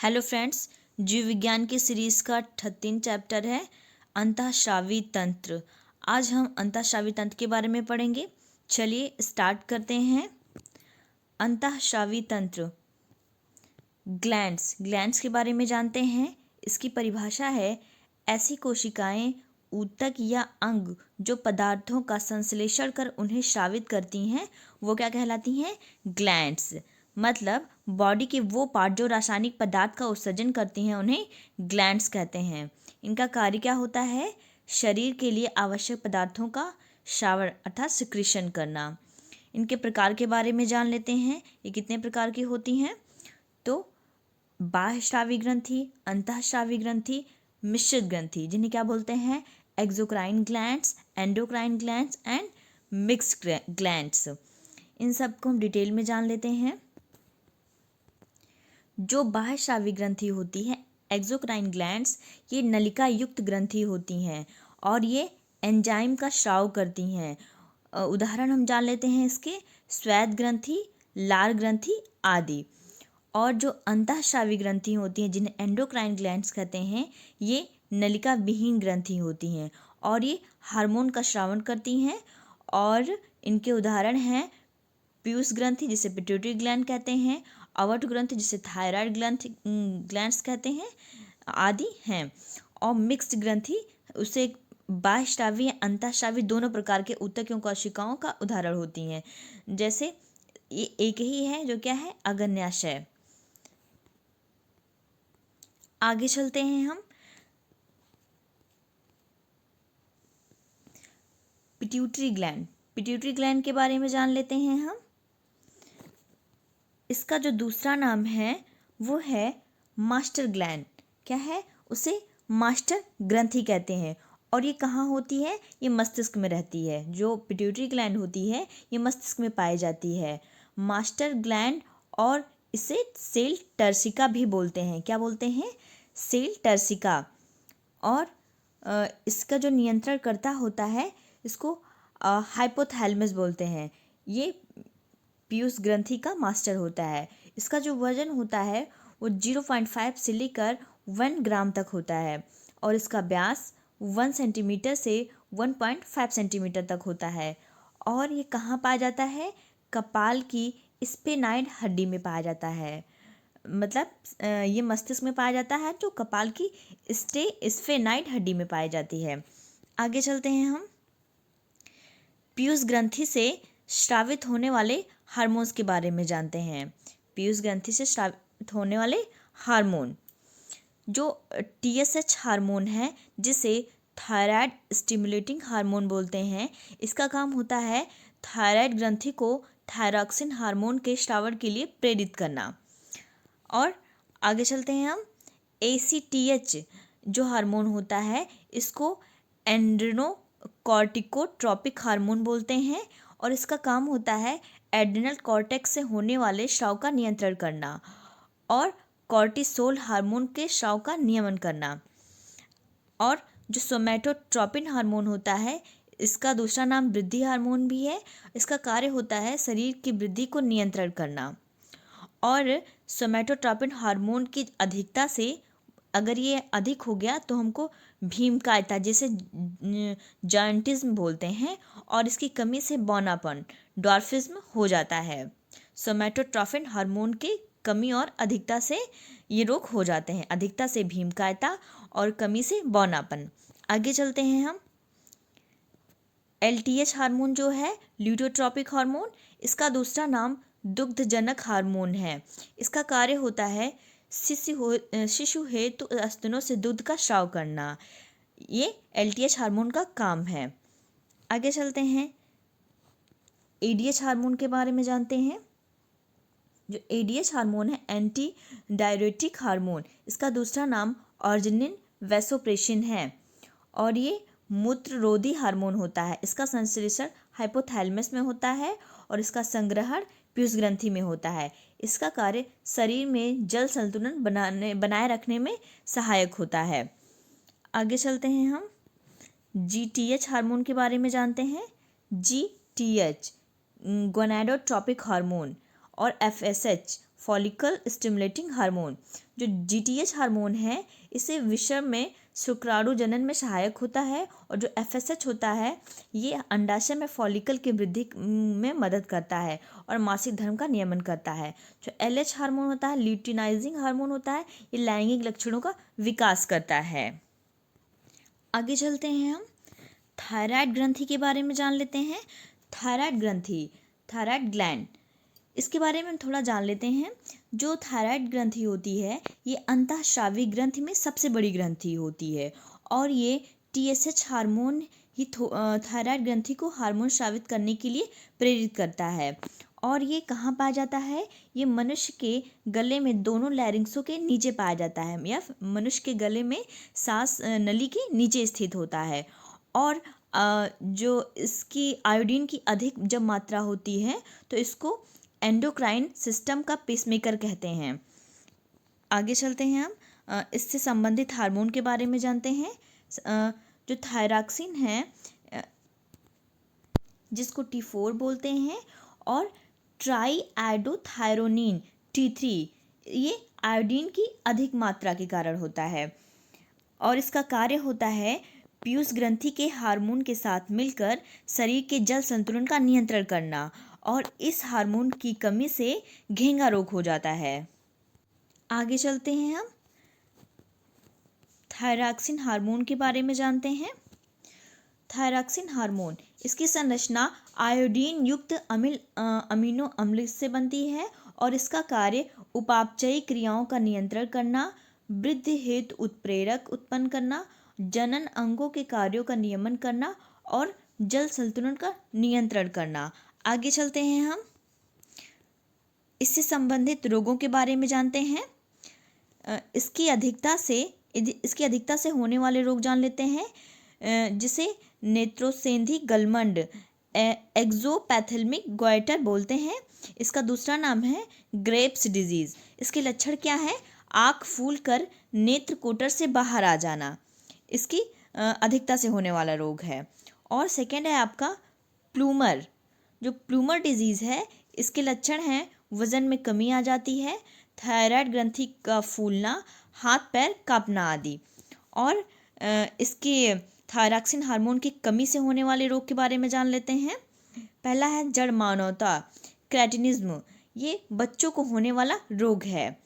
Hello friends, जीव विज्ञान की सीरीज का 38 चैप्टर है अंतःस्रावी तंत्र। आज हम अंतःस्रावी तंत्र के बारे में पढ़ेंगे। चलिए स्टार्ट करते हैं। अंतःस्रावी तंत्र, ग्लैंड्स के बारे में जानते हैं। इसकी परिभाषा है ऐसी कोशिकाएं, ऊतक या अंग जो पदार्थों का संश्लेषण कर उन्हें स्रावित करती हैं, वो क्या कहलाती हैं? ग्लैंड्स। मतलब बॉडी के वो पार्ट जो रासायनिक पदार्थ का उत्सर्जन करती हैं, उन्हें ग्लैंड्स कहते हैं। इनका कार्य क्या होता है? शरीर के लिए आवश्यक पदार्थों का श्रावण अर्थात सिक्रीशन करना। इनके प्रकार के बारे में जान लेते हैं। ये कितने प्रकार की होती हैं? तो बाह्यस्रावी ग्रंथि, अंतःस्रावी ग्रंथि, मिश्रित ग्रंथि, जिन्हें क्या बोलते हैं? Exocrine glands, endocrine glands and mixed glands. इन सबको हम डिटेल में जान लेते हैं। जो बाह्यस्रावी ग्रंथि होती है, एक्सोक्राइन ग्लैंड्स, ये नलिका युक्त ग्रंथि होती हैं और ये एंजाइम का स्राव करती हैं। उदाहरण हम जान लेते हैं इसके, श्वेत ग्रंथि, लार ग्रंथि आदि। और जो अंतःस्रावी ग्रंथि होती हैं, जिन्हें एंडोक्राइन ग्लैंड्स कहते हैं, ये नलिका विहीन ग्रंथि होती हैं और ये हार्मोन का स्रावण करती हैं। और इनके उदाहरण हैं पीयूष ग्रंथि, जिसे पिट्यूटरी ग्लैंड कहते हैं, अवट ग्रंथि, जिसे थायराइड ग्लैंड्स कहते हैं आदि हैं। और मिक्स्ड ग्रंथि, उसे बाह्यस्रावी या अंतःस्रावी दोनों प्रकार के ऊतकों कोशिकाओं का उदाहरण होती हैं। जैसे ये एक ही है जो क्या है? अग्न्याशय। आगे चलते हैं हम। पिट्यूटरी ग्लैंड के बारे में जान लेते हैं हम। इसका जो दूसरा नाम है वो है मास्टर ग्लैंड। क्या है? उसे मास्टर ग्रंथि कहते हैं। और ये कहाँ होती है? ये मस्तिष्क में रहती है। जो पिट्यूटरी ग्लैंड होती है, ये मस्तिष्क में पाई जाती है। मास्टर ग्लैंड, और इसे सेल टर्सिका भी बोलते हैं। क्या बोलते हैं? Sella turcica. और इसका जो नियंत्रण करता होता है, इसको हाइपोथैलेमस बोलते हैं। ये पीयूष ग्रंथि का मास्टर होता है। इसका जो वजन होता है वो 0.5 से लेकर 1 ग्राम तक होता है और इसका व्यास 1 सेंटीमीटर से 1.5 सेंटीमीटर तक होता है। और ये कहाँ पाया जाता है? कपाल की स्फेनाइड हड्डी में पाया जाता है। मतलब ये मस्तिष्क में पाया जाता है, जो कपाल की स्फेनाइड हड्डी में पाई जाती है। आगे चलते हैं हम। पीयूष ग्रंथि से स्रावित होने वाले हार्मोन्स के बारे में जानते हैं। पीयूष ग्रंथि से स्रावित होने वाले हार्मोन, जो TSH हार्मोन है, जिसे थायराइड स्टिमुलेटिंग हार्मोन बोलते हैं। इसका काम होता है थायराइड ग्रंथि को थायरॉक्सिन हार्मोन के स्रावण के लिए प्रेरित करना। और आगे चलते हैं हम। ACTH जो हार्मोन होता है, इसको एड्रेनोकॉर्टिकोट्रोपिक हार्मोन बोलते हैं और इसका काम होता है एड्रिनल कॉर्टेक्स से होने वाले स्राव का नियंत्रण करना और कॉर्टिसोल हार्मोन के स्राव का नियमन करना। और जो सोमैटोट्रोपिन हार्मोन होता है, इसका दूसरा नाम वृद्धि हार्मोन भी है। इसका कार्य होता है शरीर की वृद्धि को नियंत्रण करना। और सोमैटोट्रोपिन हार्मोन की अधिकता से, अगर ये अधिक हो गया तो हमको भीमकायता, जिसे जॉइंटिज्म बोलते हैं, और इसकी कमी से बौनापन, ड्वार्फिज्म हो जाता है। सोमैटोट्रोपिन हार्मोन की कमी और अधिकता से ये रोग हो जाते हैं। अधिकता से भीमकायता और कमी से बौनापन। आगे चलते हैं हम। LTH हार्मोन जो है, ल्यूटोट्रोपिक हार्मोन, इसका दूसरा नाम दुग्धजनक हार्मोन है। इसका कार्य होता है शिशु हेतु स्तनों से दूध का स्राव करना। ये LTH हार्मोन का काम है। आगे चलते हैं। ADH हार्मोन के बारे में जानते हैं। जो ADH हार्मोन है, एंटी डायरेटिक हार्मोन, इसका दूसरा नाम ऑर्जिनिन वैसोप्रेसिन है और ये मूत्ररोधी हार्मोन होता है। इसका संश्लेषण हाइपोथैलेमस में होता है और इसका संग्रहण पीयूष ग्रंथि में होता है। इसका कार्य शरीर में जल संतुलन बनाए रखने में सहायक होता है। आगे चलते हैं हम। GTH हार्मोन के बारे में जानते हैं। GTH गोनाडोट्रोपिक हार्मोन और FSH फॉलिकल स्टिमुलेटिंग हार्मोन। जो GTH हार्मोन है इसे विषम में शुक्राणु जनन में सहायक होता है, और जो FSH होता है ये अंडाशय में फॉलिकल की वृद्धि में मदद करता है और मासिक धर्म का नियमन करता है। जो LH हार्मोन होता है, ल्यूटिनाइजिंग हार्मोन होता है, ये लैंगिक लक्षणों का विकास करता है। आगे चलते हैं, हम थायराइड ग्रंथि के बारे में जान लेते हैं। थायराइड ग्रंथि, थायराइड ग्लैंड, इसके बारे में हम थोड़ा जान लेते हैं। जो थायराइड ग्रंथि होती है ये अंतःस्रावी ग्रंथि में सबसे बड़ी ग्रंथि होती है, और ये TSH हार्मोन ही थायराइड ग्रंथि को हार्मोन स्रावित करने के लिए प्रेरित करता है। और ये कहाँ पाया जाता है? ये मनुष्य के गले में दोनों लैरिंग्सों के नीचे पाया जाता है, या मनुष्य के गले में सांस नली के नीचे स्थित होता है। और जो इसकी आयोडीन की अधिक जब मात्रा होती है तो इसको एंडोक्राइन सिस्टम का पेसमेकर कहते हैं। आगे चलते हैं, हम इससे संबंधित हार्मोन के बारे में जानते हैं। जो थायरॉक्सिन है जिसको T4 बोलते हैं, और ट्राईएडोथायरोनिन T3, ये आयोडीन की अधिक मात्रा के कारण होता है, और इसका कार्य होता है पीयूष ग्रंथि के हार्मोन के साथ मिलकर शरीर के जल संतुलन का नियंत्रण करना, और इस हार्मोन की कमी से घेंगा रोग हो जाता है। आगे चलते हैं, हम थायरॉक्सिन हार्मोन के बारे में जानते हैं। थायरॉक्सिन हार्मोन, इसकी संरचना आयोडीन युक्त अमीनो अम्ल से बनती है, और इसका कार्य उपापचयी क्रियाओं का नियंत्रण करना, वृद्धि हेतु उत्प्रेरक उत्पन्न करना, जनन अंगों के कार्यों का नियमन करना, और जल संतुलन का नियंत्रण करना। आगे चलते हैं, हम इससे संबंधित रोगों के बारे में जानते हैं। इसकी अधिकता से होने वाले रोग जान लेते हैं, जिसे नेत्रोसेंधी गलमंड एक्सोपैथेल्मिक गॉइटर बोलते हैं। इसका दूसरा नाम है ग्रेव्स डिजीज। इसके लक्षण क्या है? आँख फूल कर नेत्र कोटर से बाहर आ जाना, इसकी अधिकता से होने वाला रोग है। और सेकेंड है आपका प्लूमर। जो प्लूमर डिजीज़ है इसके लक्षण हैं वज़न में कमी आ जाती है, थायराइड ग्रंथि का फूलना, हाथ पैर कांपना आदि। और इसके थायरॉक्सिन हार्मोन की कमी से होने वाले रोग के बारे में जान लेते हैं। पहला है जड़ मानवता, क्रेटिनिज्म, ये बच्चों को होने वाला रोग है।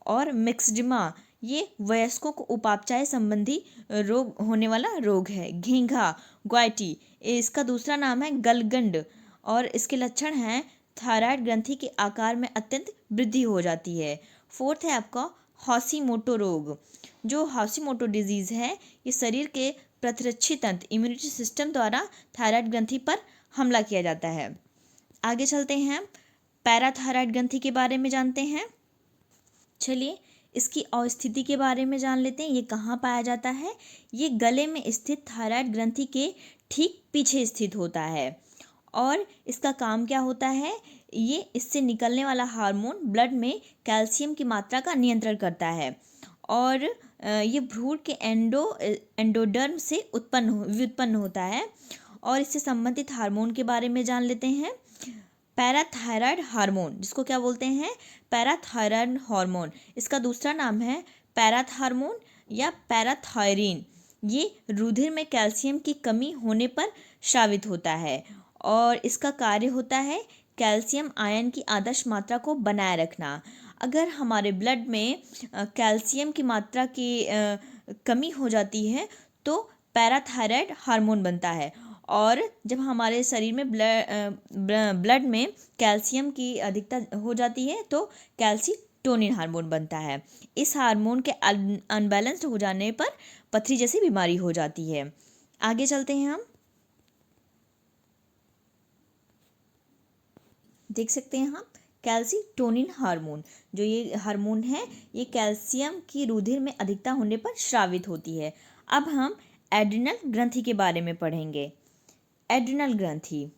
और मिक्सडिमा, ये वयस्कों को उपापचय संबंधी रोग होने वाला रोग है। घेंघा, ग्वाइटी, इसका दूसरा नाम है गलगंड, और इसके लक्षण हैं थायराइड ग्रंथि के आकार में अत्यंत वृद्धि हो जाती है। फोर्थ है आपका हाशिमोटो रोग। जो हाशिमोटो डिजीज़ है ये शरीर के प्रतिरक्षी तंत्र इम्यूनिटी सिस्टम द्वारा थायराइड ग्रंथि पर हमला किया जाता है। आगे चलते हैं, हम पैराथायराइड ग्रंथि के बारे में जानते हैं। चलिए इसकी अवस्थिति के बारे में जान लेते हैं। ये कहाँ पाया जाता है? ये गले में स्थित थायराइड ग्रंथि के ठीक पीछे स्थित होता है। और इसका काम क्या होता है? ये इससे निकलने वाला हार्मोन ब्लड में कैल्शियम की मात्रा का नियंत्रण करता है, और ये भ्रूण के एंडोडर्म से व्युत्पन्न होता है। और इससे संबंधित हार्मोन के बारे में जान लेते हैं। पैराथायराइड हार्मोन, जिसको क्या बोलते हैं? Parathyroid hormone. इसका दूसरा नाम है पैराथार्मोन या पैराथायरिन। ये रुधिर में कैल्शियम की कमी होने पर स्रावित होता है, और इसका कार्य होता है कैल्शियम आयन की आदर्श मात्रा को बनाए रखना। अगर हमारे ब्लड में कैल्शियम की मात्रा की कमी हो जाती है तो पैराथायराइड हार्मोन बनता है, और जब हमारे शरीर में ब्लड में कैल्शियम की अधिकता हो जाती है तो कैल्सीटोनिन हार्मोन बनता है। इस हार्मोन के अनबैलेंस्ड हो जाने पर पथरी जैसी बीमारी हो जाती है। आगे चलते हैं, हम देख सकते हैं हम कैल्सीटोनिन हार्मोन। जो ये हार्मोन है ये कैल्शियम की रुधिर में अधिकता होने पर स्रावित होती है। अब हम एड्रिनल ग्रंथि के बारे में पढ़ेंगे। एड्रिनल ग्रंथि,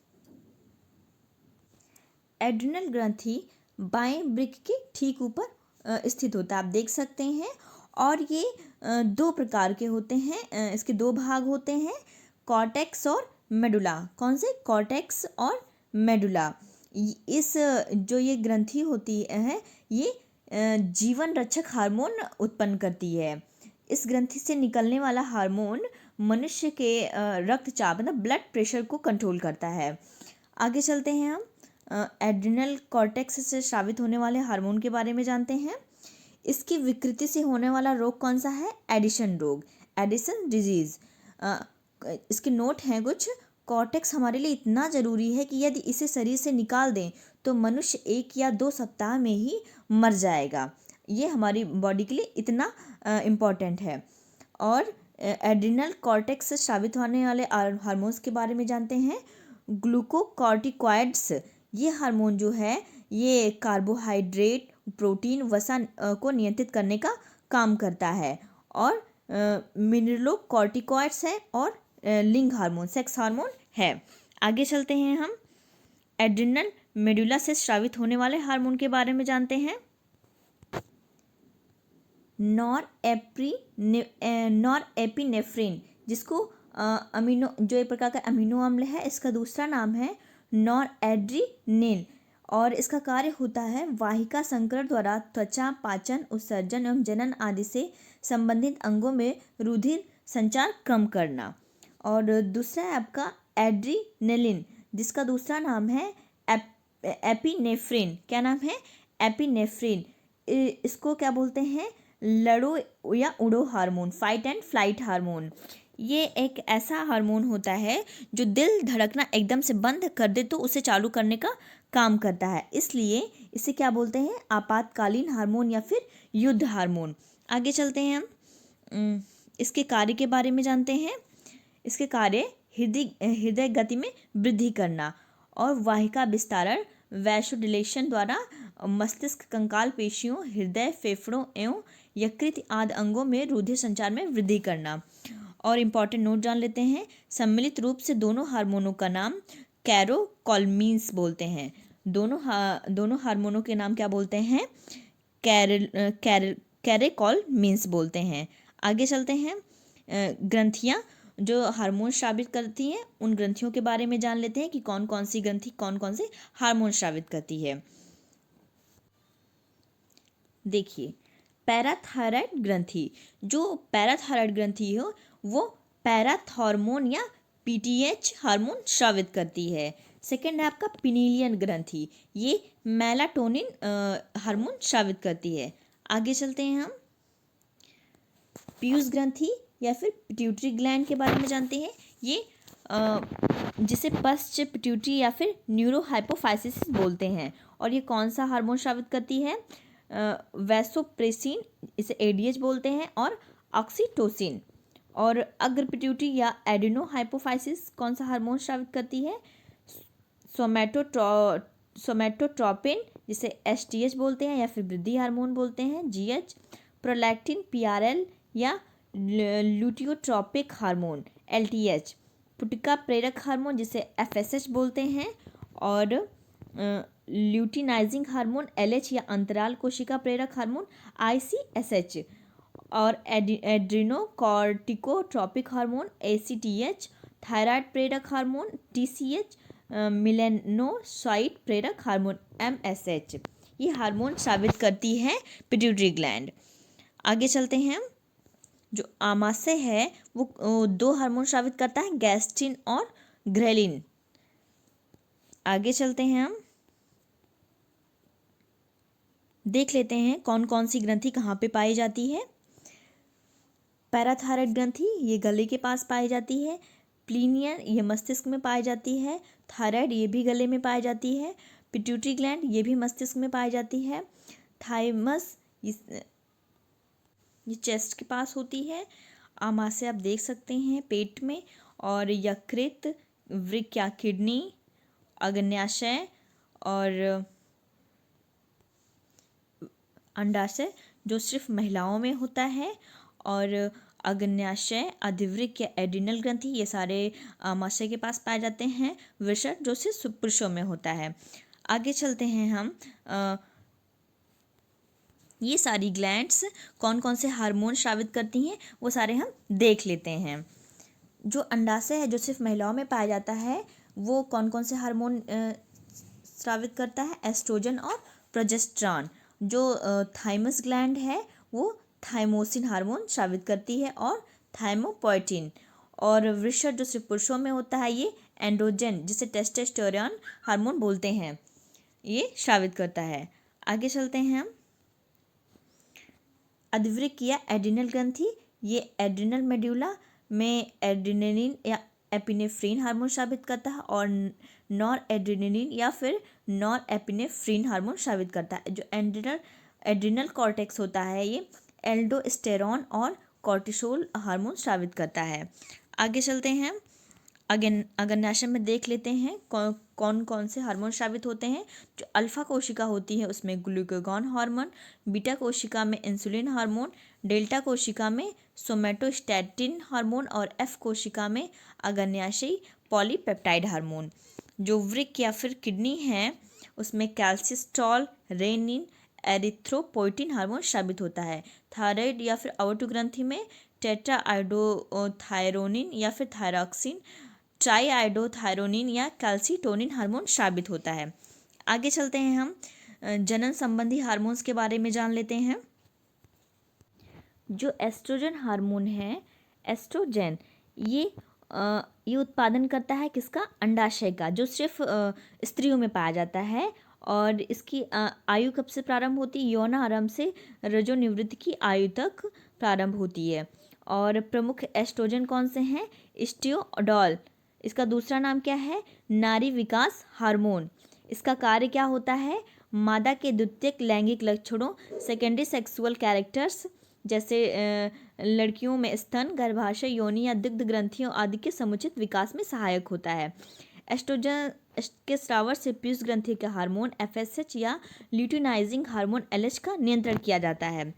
एड्रिनल ग्रंथि बाएं वृक्क के ठीक ऊपर स्थित होता है, आप देख सकते हैं। और ये दो प्रकार के होते हैं, इसके दो भाग होते हैं, कॉर्टेक्स और मेडुला। कौन से? कॉर्टेक्स और मेडुला। इस जो ये ग्रंथि होती है ये जीवन रक्षक हार्मोन उत्पन्न करती है। इस ग्रंथि से निकलने वाला हार्मोन मनुष्य के रक्तचाप मतलब ब्लड प्रेशर को कंट्रोल करता है। आगे चलते हैं हम एड्रिनल कॉर्टेक्स से स्रावित होने वाले हार्मोन के बारे में जानते हैं। इसकी विकृति से होने वाला रोग कौन सा है? एडिशन रोग, एडिसन डिजीज। इसके नोट हैं कुछ। कॉर्टेक्स हमारे लिए इतना ज़रूरी है कि यदि इसे शरीर से निकाल दें तो मनुष्य 1 या 2 सप्ताह में ही मर जाएगा। ये हमारी बॉडी के लिए इतना इम्पॉर्टेंट है। और एड्रिनल कॉर्टेक्स से स्रावित होने वाले हार्मोन्स के बारे में जानते हैं। ग्लूकोकॉर्टिकॉइड्स, ये हार्मोन जो है ये कार्बोहाइड्रेट, प्रोटीन, वसा को नियंत्रित करने का काम करता है। और मिनरलोकॉर्टिकॉइड्स है और लिंग हार्मोन, सेक्स हार्मोन है। आगे चलते हैं हम एड्रिनल मेडुला से स्रावित होने वाले हार्मोन के बारे में जानते हैं। नॉरएपिनेफ्रिन, जिसको अमीनो, जो एक प्रकार का अमीनो अम्ल है, इसका दूसरा नाम है नॉरएड्रेनालिन और इसका कार्य होता है वाहिका संकरण द्वारा त्वचा, पाचन, उत्सर्जन एवं जनन आदि से संबंधित अंगों में रुधिर संचार कम करना। और दूसरा है आपका एड्रेनालिन, जिसका दूसरा नाम है एपिनेफ्रिन। क्या नाम है? एपिनेफ्रिन। इसको क्या बोलते हैं? लड़ो या उड़ो hormone, fight and flight hormone. ये एक ऐसा हार्मोन होता है जो दिल धड़कना एकदम से बंद कर दे तो उसे चालू करने का काम करता है, इसलिए इसे क्या बोलते हैं? आपातकालीन हार्मोन या फिर युद्ध हार्मोन। आगे चलते हैं हम इसके कार्य के बारे में जानते हैं। इसके कार्य हृदय गति में वृद्धि करना और वाहिका विस्तारण, वैसोडिलेशन द्वारा मस्तिष्क, कंकाल पेशियों, हृदय, फेफड़ों एवं यकृत आदि अंगों में रुधिर संचार में वृद्धि करना। और इम्पॉर्टेंट नोट जान लेते हैं। सम्मिलित रूप से दोनों हार्मोनों का नाम कैरोकोलमीन्स बोलते हैं। दोनों हार्मोनों के नाम क्या बोलते हैं? कैरेकोलमीन्स बोलते हैं। आगे चलते हैं ग्रंथियाँ जो हार्मोन स्रावित करती हैं, उन ग्रंथियों के बारे में जान लेते हैं कि कौन कौन सी ग्रंथि कौन कौन से हार्मोन स्रावित करती है। देखिए, पैराथायराइड ग्रंथि, जो पैराथायराइड ग्रंथि हो वो पैराथॉर्मोन या पीटीएच हार्मोन स्रावित करती है। सेकेंड है आपका पिनीलियन ग्रंथि, ये मेलाटोनिन हार्मोन स्रावित करती है। आगे चलते हैं हम पीयूष ग्रंथि या फिर पिट्यूटरी ग्लैंड के बारे में जानते हैं। ये जिसे पश्च पिट्यूटरी या फिर न्यूरोहाइपोफाइसिस बोलते हैं। और ये कौन सा हार्मोन स्रावित करती है? वैसोप्रेसिन, इसे एडीएच बोलते हैं, और ऑक्सीटोसिन। और अग्र पिट्यूटरी या एडिनोहाइपोफाइसिस कौन सा हार्मोन स्रावित करती है? सोमैटोट्रोपिन, जिसे एसटीएच बोलते हैं या फिर वृद्धि हार्मोन बोलते हैं, जीएच। प्रोलैक्टिन, पीआरएल या ल्यूटियोट्रोपिक हार्मोन, एलटीएच। पुटिका प्रेरक हार्मोन, जिसे एफएसएच बोलते हैं, और ल्यूटिनाइजिंग हार्मोन, एलएच या अंतराल कोशिका प्रेरक हार्मोन, आईसीएसएच। और एड्रिनोकॉर्टिकोट्रोपिक हार्मोन, एसीटीएच। थायराइड प्रेरक हार्मोन, टीसीएच। मिलेनोसाइट प्रेरक हार्मोन, एमएसएच। ये हार्मोन स्रावित करती है पिट्यूटरी ग्लैंड। आगे चलते हैं। जो आमाशय है वो 2 हार्मोन स्रावित करता है, गैस्ट्रिन और ग्रेलिन। आगे चलते हैं हम देख लेते हैं कौन कौन सी ग्रंथि कहाँ पे पाई जाती है। पैराथायराइड ग्रंथि ये गले के पास पाई जाती है। प्लीनियन ये मस्तिष्क में पाई जाती है। थायराइड ये भी गले में पाई जाती है। पिट्यूटरी ग्लैंड ये भी मस्तिष्क में पाई जाती है। थाइमस ये चेस्ट के पास होती है। आमाशय आप देख सकते हैं पेट में। और यकृत, वृक्क या किडनी, अग्न्याशय और अंडाशय जो सिर्फ महिलाओं में होता है, और अग्न्याशय, अधिवृक्क या एड्रिनल ग्रंथि ये सारे आमाशय के पास पाए जाते हैं। वृषण जो सिर्फ पुरुषों में होता है। आगे चलते हैं हम ये सारी ग्लैंड्स कौन कौन से हार्मोन स्रावित करती हैं वो सारे हम देख लेते हैं। जो अंडाशय है जो सिर्फ महिलाओं में पाया जाता है वो कौन कौन से हार्मोन स्रावित करता है? एस्ट्रोजन और प्रोजेस्टेरॉन। जो थाइमस ग्लैंड है वो थाइमोसिन हार्मोन स्रावित करती है और थाइमोपोएटिन। और वृषण जो सिर्फ पुरुषों में होता है ये एंड्रोजन जिसे टेस्टोस्टेरोन हार्मोन बोलते हैं, ये स्रावित करता है। आगे चलते हैं हम। अधवृक्क या एड्रिनल ग्रंथि, ये एड्रिनल मेड्यूला में एड्रेनलिन या एपिनेफ्रिन हार्मोन स्रावित करता है और नॉर एड्रेनलिन या फिर नॉर एपिनेफ्रिन हार्मोन स्रावित करता है। जो एड्रिनल कॉर्टेक्स होता है ये एल्डोस्टेरॉन और कॉर्टिसोल हार्मोन स्रावित करता है। आगे चलते हैं। अग्न्याशय में देख लेते हैं कौन कौन से हार्मोन स्रावित होते हैं। जो अल्फा कोशिका होती है उसमें ग्लूकागॉन हार्मोन, बीटा कोशिका में इंसुलिन हार्मोन, डेल्टा कोशिका में सोमेटोस्टैटिन हार्मोन और एफ कोशिका में अग्न्याशयी पॉलीपेप्टाइड हार्मोन। जो वृक्क या फिर किडनी है उसमें कैल्सिस्ट्रॉल, रेनिन, एरिथ्रोपोइटिन हार्मोन स्रावित होता है। थायराइड या फिर अवोटो ग्रंथि में टेट्राआइडोथायरोनिन या फिर थायरॉक्सिन, ट्राईआइडोथायरोनिन या कैल्सीटोनिन हार्मोन स्रावित होता है। आगे चलते हैं हम जनन संबंधी हार्मोन्स के बारे में जान लेते हैं। जो एस्ट्रोजन हार्मोन है, एस्ट्रोजन, ये उत्पादन करता है किसका? अंडाशय का, जो सिर्फ स्त्रियों में पाया जाता है। और इसकी आयु कब से प्रारंभ होती है? यौन आरंभ से रजोनिवृत्ति की आयु तक प्रारंभ होती है। और प्रमुख एस्ट्रोजन कौन से हैं? एस्ट्रियोडॉल, इसका दूसरा नाम क्या है? नारी विकास हार्मोन। इसका कार्य क्या होता है? मादा के द्वितीयक लैंगिक लक्षणों, सेकेंडरी सेक्सुअल कैरेक्टर्स जैसे लड़कियों में स्तन, गर्भाशय, योनि या दुग्ध ग्रंथियों आदि के समुचित विकास में सहायक होता है। एस्ट्रोजन के स्रावर से पीयूष ग्रंथि के हार्मोन एफएसएच या ल्यूटिनाइजिंग हार्मोन एलएच का नियंत्रण किया जाता है।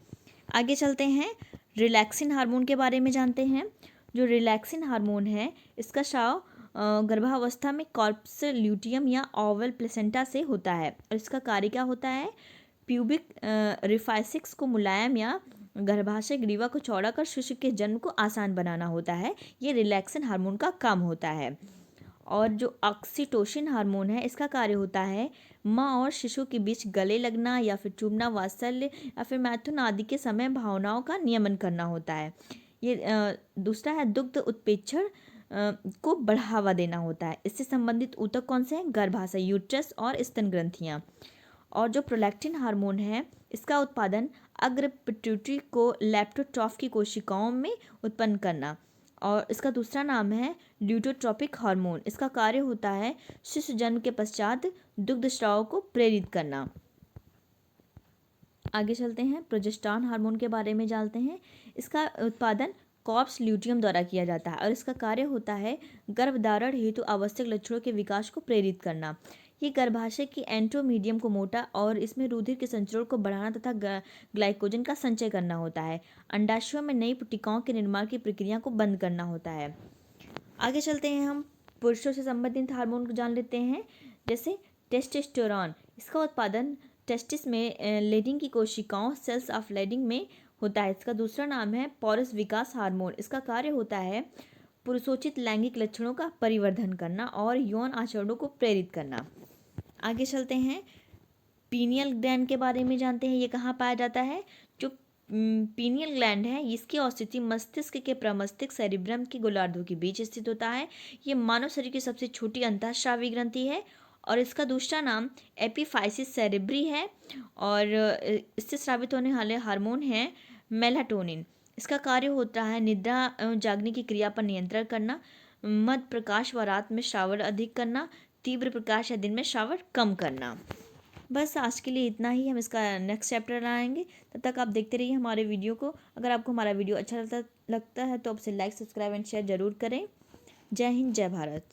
आगे चलते हैं, रिलैक्सिन हार्मोन के बारे में जानते हैं। जो रिलैक्सिन हार्मोन है इसका स्राव गर्भावस्था में कॉर्पस ल्यूटियम या ओवल प्लेसेंटा से होता है। और इसका कार्य क्या होता है? प्यूबिक रिफाइसिक्स को मुलायम या गर्भाशय ग्रीवा को चौड़ा कर शिशु के जन्म को आसान बनाना होता है। ये रिलैक्सिन हार्मोन का काम होता है। और जो ऑक्सीटोसिन हार्मोन है इसका कार्य होता है माँ और शिशु के बीच गले लगना या फिर चूमना, वात्सल्य या फिर मैथुन आदि के समय भावनाओं का नियमन करना होता है। ये दूसरा है दुग्ध उत्प्रेक्षण को बढ़ावा देना होता है। इससे संबंधित ऊतक कौन से हैं? गर्भाशय, यूट्रस और स्तन ग्रंथियाँ। और जो प्रोलैक्टिन हार्मोन है इसका उत्पादन अग्र पिट्यूटरी को लेप्टोट्रॉफ की कोशिकाओं में उत्पन्न करना। और इसका दूसरा नाम है ल्यूटोट्रोपिक हार्मोन। इसका कार्य होता है शिशु जन्म के पश्चात दुग्ध स्राव को प्रेरित करना। आगे चलते हैं, प्रोजेस्टेरॉन हार्मोन के बारे में जानते हैं। इसका उत्पादन कॉर्पस ल्यूटियम द्वारा किया जाता है और इसका कार्य होता है गर्भधारण हेतु आवश्यक लक्षणों के विकास को प्रेरित करना। ये गर्भाशय की एंट्रोमीडियम को मोटा और इसमें रुधिर के संचरण को बढ़ाना तथा ग्लाइकोजन का संचय करना होता है। अंडाशयों में नई पुटिकाओं के निर्माण की प्रक्रिया को बंद करना होता है। आगे चलते हैं, हम पुरुषों से संबंधित हार्मोन को जान लेते हैं। जैसे टेस्टोस्टेरोन, इसका उत्पादन टेस्टिस में लेडिंग की कोशिकाओं सेल्स ऑफ लेडिंग में होता है। इसका दूसरा नाम है पौरुष विकास हार्मोन। इसका कार्य होता है पुरुषोचित लैंगिक लक्षणों का परिवर्धन करना और यौन आचरणों को प्रेरित करना। आगे चलते हैं, पीनियल ग्लैंड के बारे में जानते हैं। ये कहाँ पाया जाता है? जो पीनियल ग्लैंड है इसकी स्थिति मस्तिष्क के प्रमस्तिष्क सेरिब्रम की गोलार्धों के बीच स्थित होता है। ये मानव शरीर की सबसे छोटी अंतःस्रावी ग्रंथि है और इसका दूसरा नाम एपिफाइसिस सेरेब्री है। और इससे स्रावित होने वाले हार्मोन है मेलाटोनिन। इसका कार्य होता है निद्रा एवं जागने की क्रिया पर नियंत्रण करना, मध्य प्रकाश व रात में श्रावण अधिक करना, तीव्र प्रकाश या दिन में श्रावण कम करना। बस आज के लिए इतना ही। हम इसका नेक्स्ट चैप्टर लाएंगे। तब तक आप देखते रहिए हमारे वीडियो को। अगर आपको हमारा वीडियो अच्छा लगता है तो आप इसे लाइक, सब्सक्राइब एंड शेयर जरूर करें। जय हिंद, जय भारत।